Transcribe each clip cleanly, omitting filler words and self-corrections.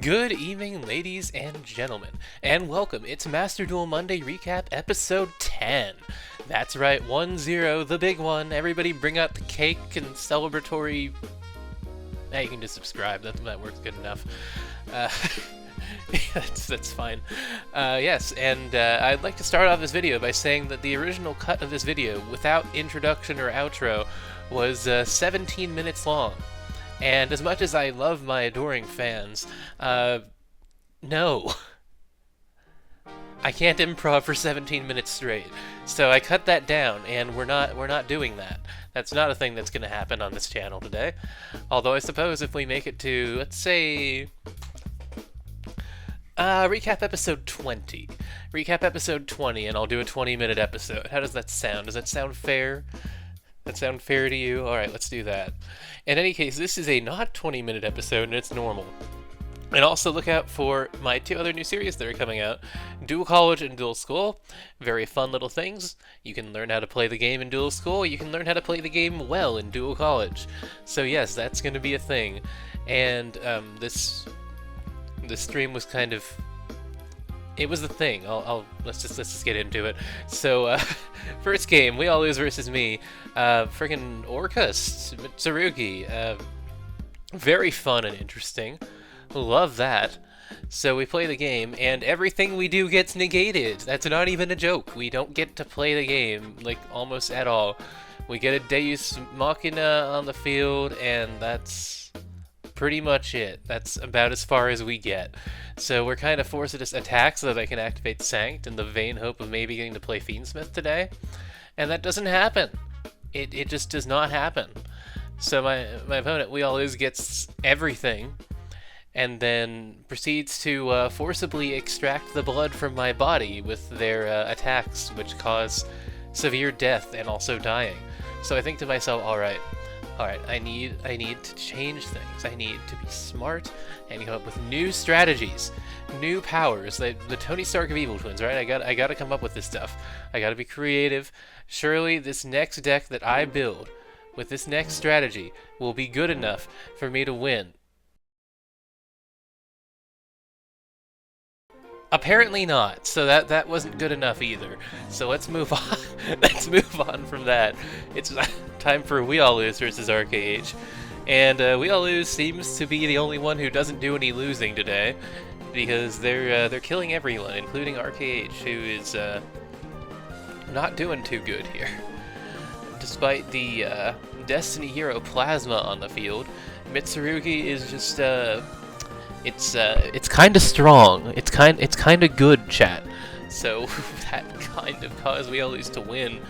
Good evening, ladies and gentlemen, and welcome. It's Master Duel Monday Recap, episode 10. That's right, 1-0, the big one. Everybody bring out the cake and celebratory... Hey, you can just subscribe, that works good enough. That's fine. Yes, and I'd like to start off this video by saying that the original cut of this video, without introduction or outro, was 17 minutes long. And as much as I love my adoring fans, no. I can't improv for 17 minutes straight. So I cut that down, and we're not doing that. That's not a thing that's going to happen on this channel today. Although I suppose if we make it to, let's say, recap episode 20. Recap episode 20, and I'll do a 20-minute episode. How does that sound? Does that sound fair? That sound fair to you? Alright, let's do that. In any case, this is a not 20-minute episode, and it's normal. And also look out for my two other new series that are coming out, Dual College and Dual School. Very fun little things. You can learn how to play the game in Dual School, you can learn how to play the game well in Dual College. So yes, that's going to be a thing. And this stream was kind of... It was the thing. Let's just get into it. So, first game, We All Lose versus me. Friggin' Orcust, Mitsurugi. Very fun and interesting. Love that. So we play the game, and everything we do gets negated. That's not even a joke. We don't get to play the game, like, almost at all. We get a Deus Machina on the field, and that's pretty much it. That's about as far as we get. So we're kind of forced to just attack so that I can activate Sanct in the vain hope of maybe getting to play Fiendsmith today. And that doesn't happen. It just does not happen. So my opponent, We All Lose, gets everything, and then proceeds to forcibly extract the blood from my body with their attacks, which cause severe death and also dying. So I think to myself, alright, I need to change things. I need to be smart and come up with new strategies, new powers. The Tony Stark of Evil Twins, right? I gotta come up with this stuff. I gotta be creative. Surely this next deck that I build with this next strategy will be good enough for me to win. Apparently not, so that wasn't good enough either. So let's move on. Let's move on from that. It's time for We All Lose versus RKH. And We All Lose seems to be the only one who doesn't do any losing today, because they're killing everyone, including RKH, who is not doing too good here. Despite the Destiny Hero Plasma on the field, Mitsurugi is just it's kind of strong. It's kind of good, chat. So that kind of caused We All Lose to win,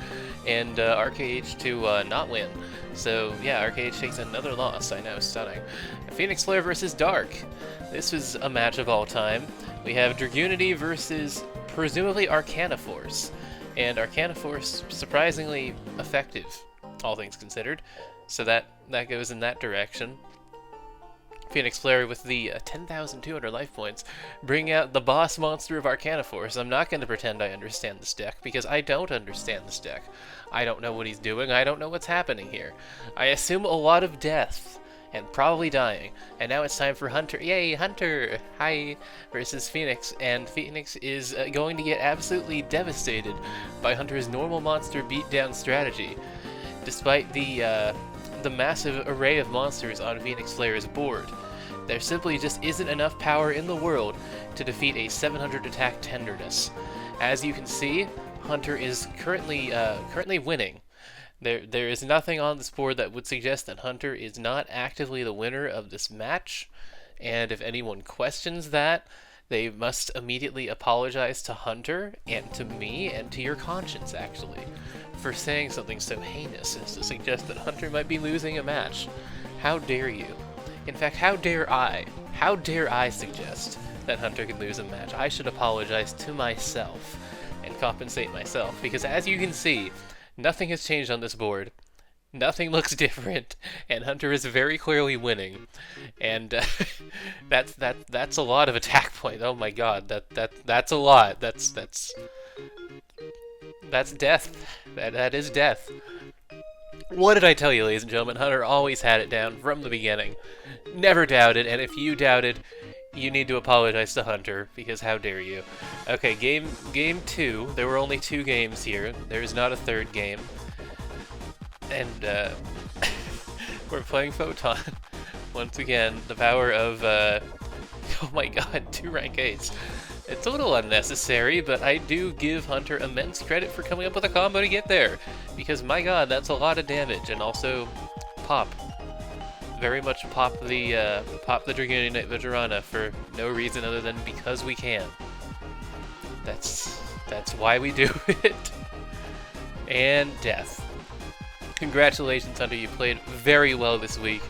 and RKH to not win. So yeah, RKH takes another loss. I know, stunning. Phoenix Flare versus Dark. This was a match of all time. We have Dragunity versus presumably Arcana Force, and Arcana Force surprisingly effective, all things considered. So that goes in that direction. Phoenix Flare with the 10,200 life points, bring out the boss monster of Arcana Force. I'm not going to pretend I understand this deck, because I don't understand this deck. I don't know what he's doing, I don't know what's happening here. I assume a lot of death, and probably dying. And now it's time for Hunter. Yay, Hunter! Hi! Versus Phoenix, and Phoenix is going to get absolutely devastated by Hunter's normal monster beatdown strategy. Despite the massive array of monsters on Phoenix Flare's board, there simply just isn't enough power in the world to defeat a 700 attack Tenderness. As you can see, Hunter is currently winning. There is nothing on this board that would suggest that Hunter is not actively the winner of this match, and if anyone questions that, they must immediately apologize to Hunter, and to me, and to your conscience, actually, for saying something so heinous as to suggest that Hunter might be losing a match. How dare you? In fact, how dare I? How dare I suggest that Hunter could lose a match? I should apologize to myself and compensate myself, because as you can see, nothing has changed on this board. Nothing looks different, and Hunter is very clearly winning. And that's a lot of attack points. Oh my god, that's a lot. That's death. That is death. What did I tell you, ladies and gentlemen? Hunter always had it down from the beginning. Never doubted, and if you doubted, You need to apologize to Hunter, because how dare you. Okay, game 2. There were only 2 games here. There's not a third game. And, we're playing Photon. Once again, the power of, oh my god, 2 rank 8s. It's a little unnecessary, but I do give Hunter immense credit for coming up with a combo to get there. Because, my god, that's a lot of damage, and also, pop. Very much pop the Dragoon Knight Veterana for no reason other than because we can. That's why we do it. And death. Congratulations, Hunter. You played very well this week.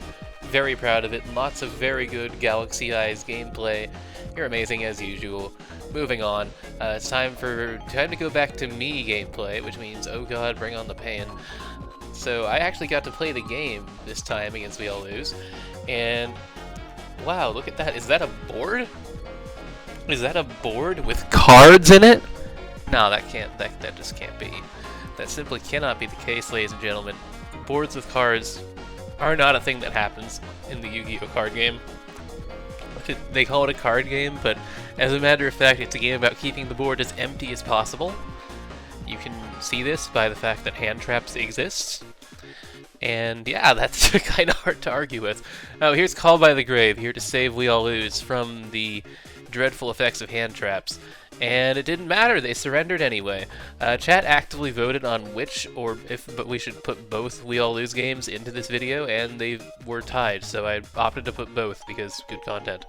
Very proud of it. Lots of very good Galaxy Eyes gameplay. You're amazing as usual. Moving on. It's time to go back to me gameplay, which means, oh god, bring on the pain. So I actually got to play the game this time against We All Lose, and wow, look at that. Is that a board? Is that a board with cards in it? No, that just can't be. That simply cannot be the case, ladies and gentlemen. Boards with cards are not a thing that happens in the Yu-Gi-Oh! Card game. They call it a card game, but as a matter of fact, it's a game about keeping the board as empty as possible. You can see this by the fact that hand traps exist. And yeah, that's kind of hard to argue with. Oh, here's Call by the Grave, here to save We All Lose from the dreadful effects of hand traps. And it didn't matter, they surrendered anyway. Chat actively voted on which, but we should put both We All Lose games into this video, and they were tied, so I opted to put both because good content.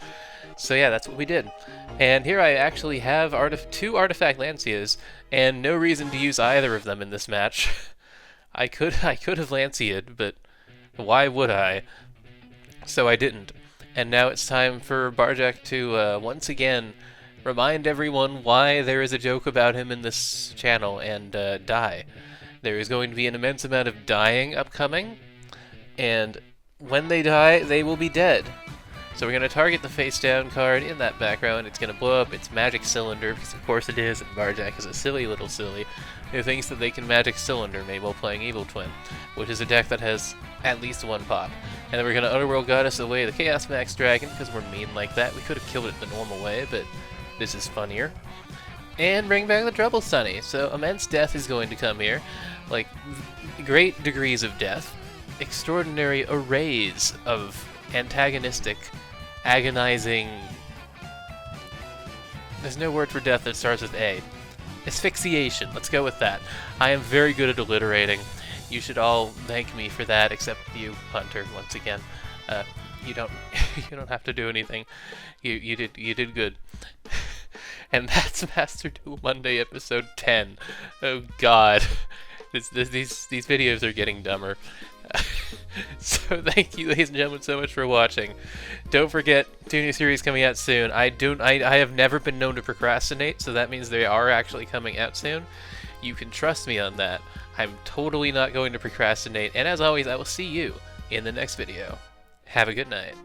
So yeah, that's what we did. And here I actually have 2 Artifact Lancias, and no reason to use either of them in this match. I could have Lancia'd, but why would I? So I didn't. And now it's time for Barjack to once again remind everyone why there is a joke about him in this channel and die. There is going to be an immense amount of dying upcoming, and when they die, they will be dead. So we're going to target the face down card in that background. It's going to blow up its magic cylinder, because of course it is, and Barjack is a silly little silly who thinks that they can magic cylinder me while playing Evil Twin, which is a deck that has at least 1 pop. And then we're going to Underworld Goddess away the Chaos Max Dragon, because we're mean like that. We could have killed it the normal way, but this is funnier. And bring back the Trouble Sunny. So immense death is going to come here. Like, great degrees of death. Extraordinary arrays of antagonistic, agonizing... There's no word for death that starts with A. Asphyxiation. Let's go with that. I am very good at alliterating. You should all thank me for that, except you, Hunter, once again. You don't you don't have to do anything. You did good. And that's Master Duel Monday episode 10. Oh god. These videos are getting dumber. So thank you, ladies and gentlemen, so much for watching. Don't forget, 2 new series coming out soon. I have never been known to procrastinate, so that means they are actually coming out soon. You can trust me on that. I'm totally not going to procrastinate, and as always, I will see you in the next video. Have a good night.